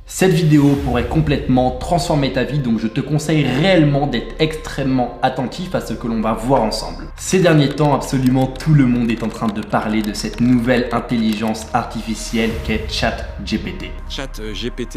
Cette vidéo pourrait complètement transformer ta vie, donc je te conseille réellement d'être extrêmement attentif à ce que l'on va voir ensemble. Ces derniers temps, absolument tout le monde est en train de parler de cette nouvelle intelligence artificielle qu'est ChatGPT. ChatGPT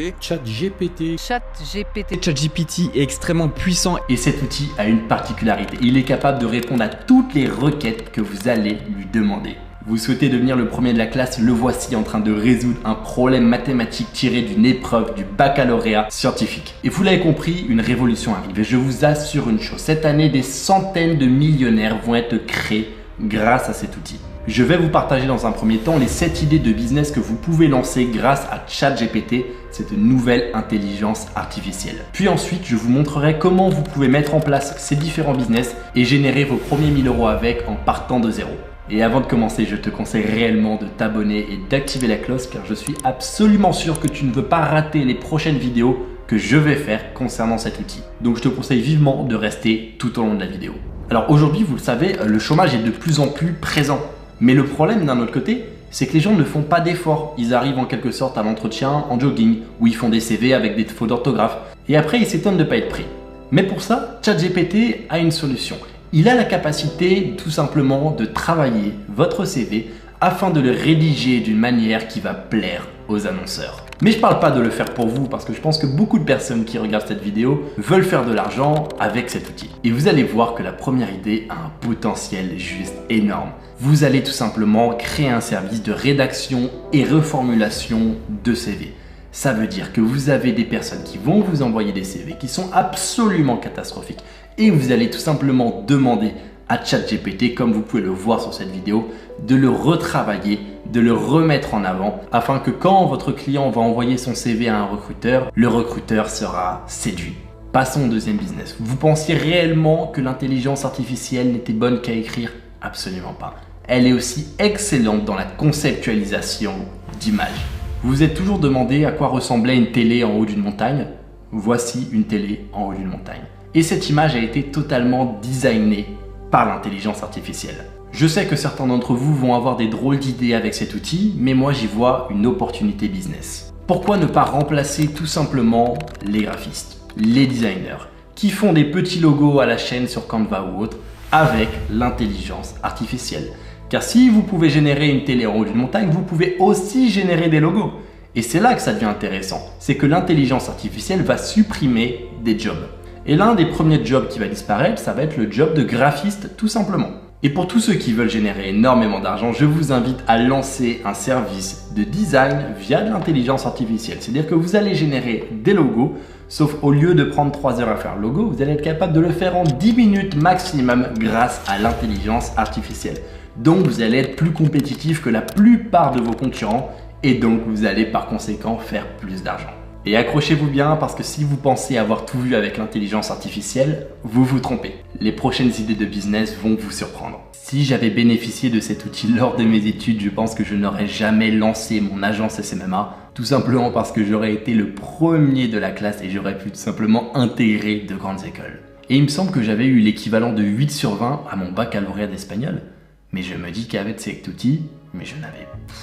est extrêmement puissant. Et cet outil a une particularité, il est capable de répondre à toutes les requêtes que vous allez lui demander. Vous souhaitez devenir le premier de la classe, le voici en train de résoudre un problème mathématique tiré d'une épreuve du baccalauréat scientifique. Et vous l'avez compris, une révolution arrive. Et je vous assure une chose, cette année, des centaines de millionnaires vont être créés grâce à cet outil. Je vais vous partager dans un premier temps les 7 idées de business que vous pouvez lancer grâce à ChatGPT, cette nouvelle intelligence artificielle. Puis ensuite, je vous montrerai comment vous pouvez mettre en place ces différents business et générer vos premiers 1000 € avec en partant de zéro. Et avant de commencer, je te conseille réellement de t'abonner et d'activer la cloche car je suis absolument sûr que tu ne veux pas rater les prochaines vidéos que je vais faire concernant cet outil. Donc je te conseille vivement de rester tout au long de la vidéo. Alors aujourd'hui, vous le savez, le chômage est de plus en plus présent. Mais le problème d'un autre côté, c'est que les gens ne font pas d'efforts. Ils arrivent en quelque sorte à l'entretien en jogging, où ils font des CV avec des fautes d'orthographe. Et après, ils s'étonnent de ne pas être pris. Mais pour ça, ChatGPT a une solution. Il a la capacité tout simplement de travailler votre CV afin de le rédiger d'une manière qui va plaire aux annonceurs. Mais je ne parle pas de le faire pour vous parce que je pense que beaucoup de personnes qui regardent cette vidéo veulent faire de l'argent avec cet outil. Et vous allez voir que la première idée a un potentiel juste énorme. Vous allez tout simplement créer un service de rédaction et reformulation de CV. Ça veut dire que vous avez des personnes qui vont vous envoyer des CV qui sont absolument catastrophiques et vous allez tout simplement demander à ChatGPT, comme vous pouvez le voir sur cette vidéo, de le retravailler, de le remettre en avant afin que quand votre client va envoyer son CV à un recruteur, le recruteur sera séduit. Passons au deuxième business. Vous pensiez réellement que l'intelligence artificielle n'était bonne qu'à écrire? Absolument pas. Elle est aussi excellente dans la conceptualisation d'images. Vous vous êtes toujours demandé à quoi ressemblait une télé en haut d'une montagne? Voici une télé en haut d'une montagne. Et cette image a été totalement designée par l'intelligence artificielle. Je sais que certains d'entre vous vont avoir des drôles d'idées avec cet outil, mais moi j'y vois une opportunité business. Pourquoi ne pas remplacer tout simplement les graphistes, les designers, qui font des petits logos à la chaîne sur Canva ou autre, avec l'intelligence artificielle? Car si vous pouvez générer une télé en haut d'une montagne, vous pouvez aussi générer des logos. Et c'est là que ça devient intéressant, c'est que l'intelligence artificielle va supprimer des jobs. Et l'un des premiers jobs qui va disparaître, ça va être le job de graphiste tout simplement. Et pour tous ceux qui veulent générer énormément d'argent, je vous invite à lancer un service de design via de l'intelligence artificielle. C'est-à-dire que vous allez générer des logos, sauf au lieu de prendre 3 heures à faire le logo, vous allez être capable de le faire en 10 minutes maximum grâce à l'intelligence artificielle. Donc vous allez être plus compétitif que la plupart de vos concurrents et donc vous allez par conséquent faire plus d'argent. Et accrochez-vous bien parce que si vous pensez avoir tout vu avec l'intelligence artificielle, vous vous trompez. Les prochaines idées de business vont vous surprendre. Si j'avais bénéficié de cet outil lors de mes études, je pense que je n'aurais jamais lancé mon agence SMMA, tout simplement parce que j'aurais été le premier de la classe et j'aurais pu tout simplement intégrer de grandes écoles. Et il me semble que j'avais eu l'équivalent de 8 sur 20 à mon baccalauréat d'espagnol. Mais je me dis qu'avec cet outil,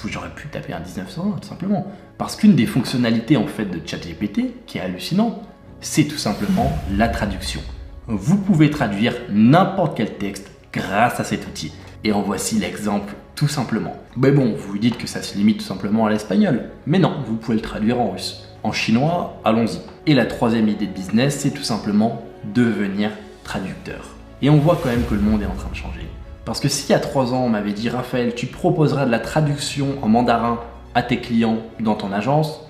j'aurais pu taper un 19 sur 20 tout simplement. Parce qu'une des fonctionnalités en fait de ChatGPT, qui est hallucinante, c'est tout simplement la traduction. Vous pouvez traduire n'importe quel texte grâce à cet outil. Et en voici l'exemple tout simplement. Mais bon, vous vous dites que ça se limite tout simplement à l'espagnol. Mais non, vous pouvez le traduire en russe. En chinois, allons-y. Et la troisième idée de business, c'est tout simplement devenir traducteur. Et on voit quand même que le monde est en train de changer. Parce que s'il y a 3 ans, on m'avait dit « Raphaël, tu proposeras de la traduction en mandarin à tes clients dans ton agence »,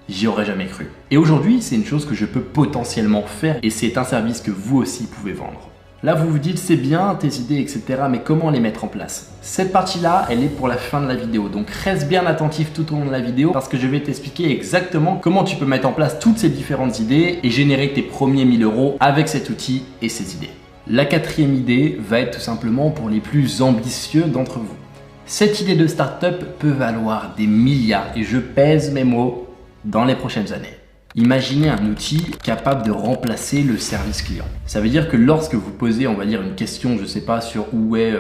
j'y aurais jamais cru. Et aujourd'hui, c'est une chose que je peux potentiellement faire et c'est un service que vous aussi pouvez vendre. Là, vous vous dites « c'est bien tes idées, etc. mais comment les mettre en place ?» Cette partie-là, elle est pour la fin de la vidéo. Donc reste bien attentif tout au long de la vidéo parce que je vais t'expliquer exactement comment tu peux mettre en place toutes ces différentes idées et générer tes premiers 1000 € avec cet outil et ces idées. La quatrième idée va être tout simplement pour les plus ambitieux d'entre vous. Cette idée de start-up peut valoir des milliards et je pèse mes mots dans les prochaines années. Imaginez un outil capable de remplacer le service client. Ça veut dire que lorsque vous posez, on va dire, une question, je sais pas, sur où est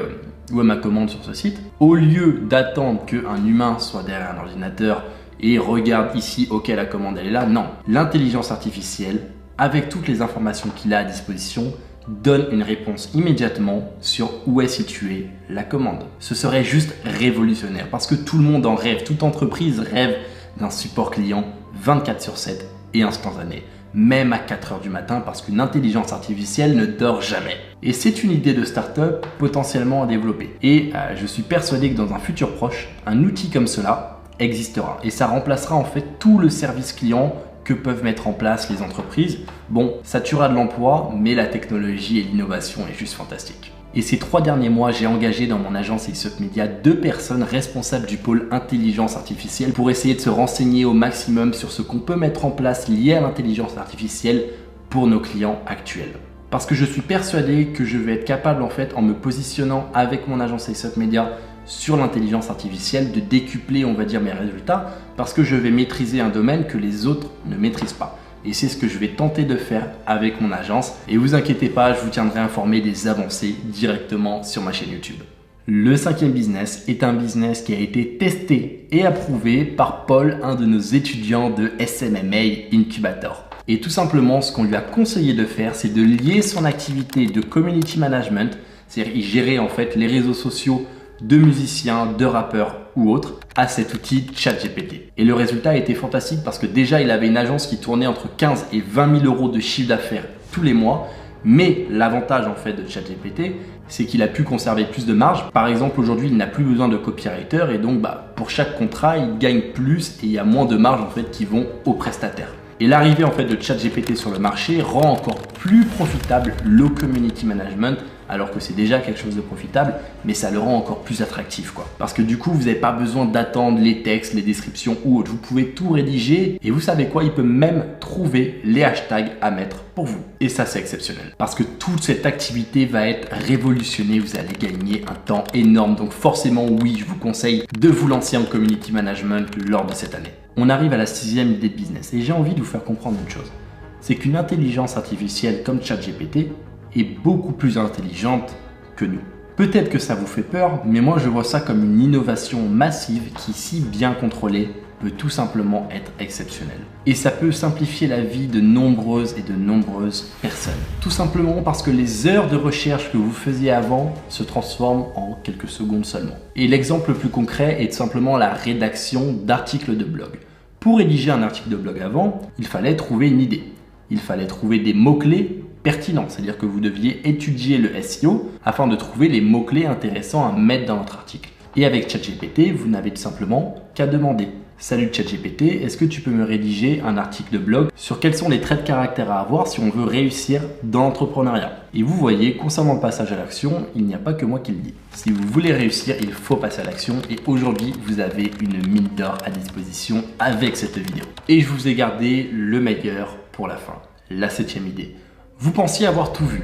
ma commande sur ce site, au lieu d'attendre qu'un humain soit derrière un ordinateur et regarde ici, ok, la commande elle est là. Non, l'intelligence artificielle, avec toutes les informations qu'il a à disposition, donne une réponse immédiatement sur où est située la commande. Ce serait juste révolutionnaire parce que tout le monde en rêve, toute entreprise rêve d'un support client 24/7 et instantané, même à 4 h du matin parce qu'une intelligence artificielle ne dort jamais. Et c'est une idée de start-up potentiellement à développer. Et je suis persuadé que dans un futur proche, un outil comme cela existera et ça remplacera en fait tout le service client que peuvent mettre en place les entreprises. Bon, ça tuera de l'emploi, mais la technologie et l'innovation est juste fantastique. Et ces 3 derniers mois, j'ai engagé dans mon agence AceUp Media 2 personnes responsables du pôle intelligence artificielle pour essayer de se renseigner au maximum sur ce qu'on peut mettre en place lié à l'intelligence artificielle pour nos clients actuels. Parce que je suis persuadé que je vais être capable en fait, en me positionnant avec mon agence AceUp Media sur l'intelligence artificielle, de décupler on va dire mes résultats parce que je vais maîtriser un domaine que les autres ne maîtrisent pas. Et c'est ce que je vais tenter de faire avec mon agence. Et vous inquiétez pas, je vous tiendrai informé des avancées directement sur ma chaîne YouTube. Le 5e business est un business qui a été testé et approuvé par Paul, un de nos étudiants de SMMA Incubator. Et tout simplement, ce qu'on lui a conseillé de faire, c'est de lier son activité de community management, c'est-à-dire il gérait en fait les réseaux sociaux de musiciens, de rappeurs ou autres, à cet outil ChatGPT. Et le résultat a été fantastique parce que déjà il avait une agence qui tournait entre 15 et 20 000 euros de chiffre d'affaires tous les mois. Mais l'avantage en fait de ChatGPT, c'est qu'il a pu conserver plus de marge. Par exemple, aujourd'hui, il n'a plus besoin de copywriter et donc pour chaque contrat, il gagne plus et il y a moins de marge en fait qui vont aux prestataires. Et l'arrivée en fait de ChatGPT sur le marché rend encore plus profitable le community management, alors que c'est déjà quelque chose de profitable, mais ça le rend encore plus attractif quoi. Parce que du coup, vous n'avez pas besoin d'attendre les textes, les descriptions ou autres. Vous pouvez tout rédiger et vous savez quoi, il peut même trouver les hashtags à mettre pour vous. Et ça, c'est exceptionnel. Parce que toute cette activité va être révolutionnée, vous allez gagner un temps énorme. Donc forcément, oui, je vous conseille de vous lancer en community management lors de cette année. On arrive à la 6e idée de business et j'ai envie de vous faire comprendre une chose. C'est qu'une intelligence artificielle comme ChatGPT est beaucoup plus intelligente que nous. Peut-être que ça vous fait peur, mais moi je vois ça comme une innovation massive qui, si bien contrôlée, peut tout simplement être exceptionnelle. Et ça peut simplifier la vie de nombreuses et de nombreuses personnes. Tout simplement parce que les heures de recherche que vous faisiez avant se transforment en quelques secondes seulement. Et l'exemple le plus concret est tout simplement la rédaction d'articles de blog. Pour rédiger un article de blog avant, il fallait trouver une idée. Il fallait trouver des mots-clés pertinents, c'est-à-dire que vous deviez étudier le SEO afin de trouver les mots-clés intéressants à mettre dans votre article. Et avec ChatGPT, vous n'avez tout simplement qu'à demander: salut ChatGPT, est-ce que tu peux me rédiger un article de blog sur quels sont les traits de caractère à avoir si on veut réussir dans l'entrepreneuriat? Et vous voyez, concernant le passage à l'action, il n'y a pas que moi qui le dis. Si vous voulez réussir, il faut passer à l'action et aujourd'hui, vous avez une mine d'or à disposition avec cette vidéo. Et je vous ai gardé le meilleur pour la fin, la 7e idée. Vous pensiez avoir tout vu,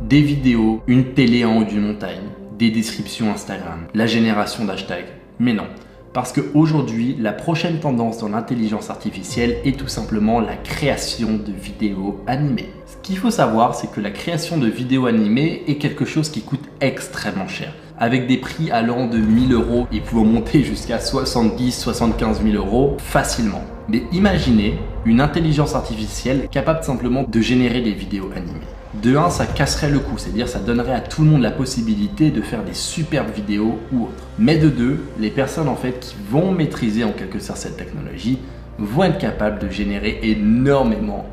des vidéos, une télé en haut d'une montagne, des descriptions Instagram, la génération d'hashtags, mais non. Parce qu'aujourd'hui, la prochaine tendance dans l'intelligence artificielle est tout simplement la création de vidéos animées. Ce qu'il faut savoir, c'est que la création de vidéos animées est quelque chose qui coûte extrêmement cher, avec des prix allant de 1 000 € et pouvant monter jusqu'à 70-75 000 € facilement. Mais imaginez une intelligence artificielle capable simplement de générer des vidéos animées. De 1, ça casserait le coup, c'est-à-dire ça donnerait à tout le monde la possibilité de faire des superbes vidéos ou autres. Mais de 2, les personnes en fait qui vont maîtriser en quelque sorte cette technologie vont être capables de générer énormément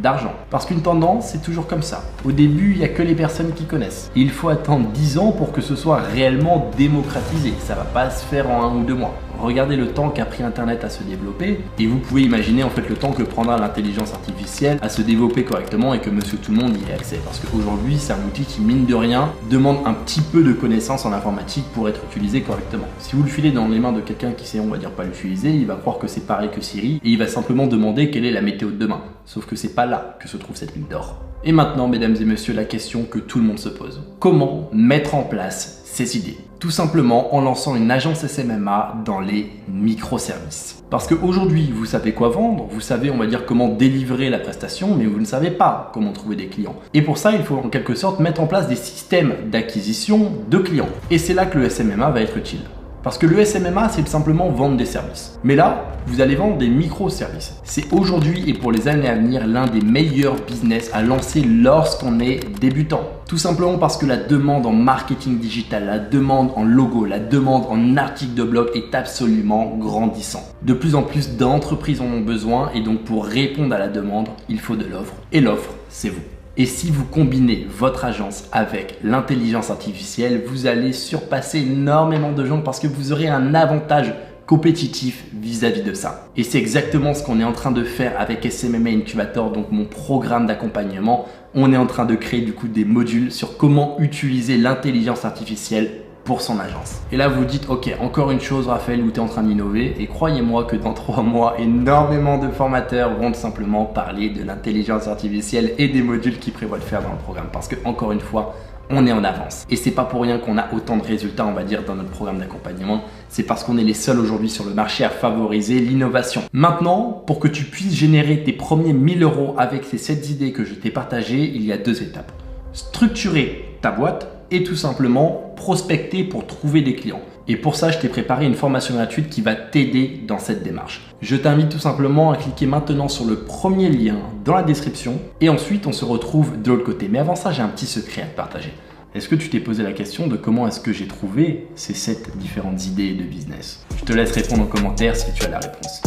d'argent. Parce qu'une tendance, c'est toujours comme ça. Au début, il n'y a que les personnes qui connaissent. Et il faut attendre 10 ans pour que ce soit réellement démocratisé. Ça ne va pas se faire en 1 ou 2 mois. Regardez le temps qu'a pris Internet à se développer et vous pouvez imaginer en fait le temps que prendra l'intelligence artificielle à se développer correctement et que monsieur tout le monde y ait accès. Parce qu'aujourd'hui, c'est un outil qui, mine de rien, demande un petit peu de connaissances en informatique pour être utilisé correctement. Si vous le filez dans les mains de quelqu'un qui sait, on va dire, pas l'utiliser, il va croire que c'est pareil que Siri et il va simplement demander quelle est la météo de demain. Sauf que c'est pas là que se trouve cette mine d'or. Et maintenant, mesdames et messieurs, la question que tout le monde se pose. Comment mettre en place ces idées? Tout simplement en lançant une agence SMMA dans les microservices. Parce qu'aujourd'hui, vous savez quoi vendre, vous savez, on va dire, comment délivrer la prestation, mais vous ne savez pas comment trouver des clients. Et pour ça, il faut en quelque sorte mettre en place des systèmes d'acquisition de clients. Et c'est là que le SMMA va être utile. Parce que le SMMA, c'est simplement vendre des services. Mais là, vous allez vendre des microservices. C'est aujourd'hui et pour les années à venir l'un des meilleurs business à lancer lorsqu'on est débutant. Tout simplement parce que la demande en marketing digital, la demande en logo, la demande en article de blog est absolument grandissant. De plus en plus d'entreprises en ont besoin et donc pour répondre à la demande, il faut de l'offre. Et l'offre, c'est vous. Et si vous combinez votre agence avec l'intelligence artificielle, vous allez surpasser énormément de gens parce que vous aurez un avantage compétitif vis-à-vis de ça. Et c'est exactement ce qu'on est en train de faire avec SMMA Incubator, donc mon programme d'accompagnement. On est en train de créer du coup des modules sur comment utiliser l'intelligence artificielle pour son agence. Et là vous dites ok, encore une chose Raphaël où tu es en train d'innover, et croyez-moi que dans 3 mois énormément de formateurs vont simplement parler de l'intelligence artificielle et des modules qu'ils prévoient de faire dans le programme parce que encore une fois on est en avance. Et c'est pas pour rien qu'on a autant de résultats, on va dire, dans notre programme d'accompagnement. C'est parce qu'on est les seuls aujourd'hui sur le marché à favoriser l'innovation. Maintenant, pour que tu puisses générer tes premiers 1000 € avec ces 7 idées que je t'ai partagées, il y a 2 étapes. Structurer ta boîte et tout simplement prospecter pour trouver des clients. Et pour ça, je t'ai préparé une formation gratuite qui va t'aider dans cette démarche. Je t'invite tout simplement à cliquer maintenant sur le premier lien dans la description et ensuite on se retrouve de l'autre côté. Mais avant ça, j'ai un petit secret à te partager. Est-ce que tu t'es posé la question de comment est-ce que j'ai trouvé ces 7 différentes idées de business? Je te laisse répondre en commentaire si tu as la réponse.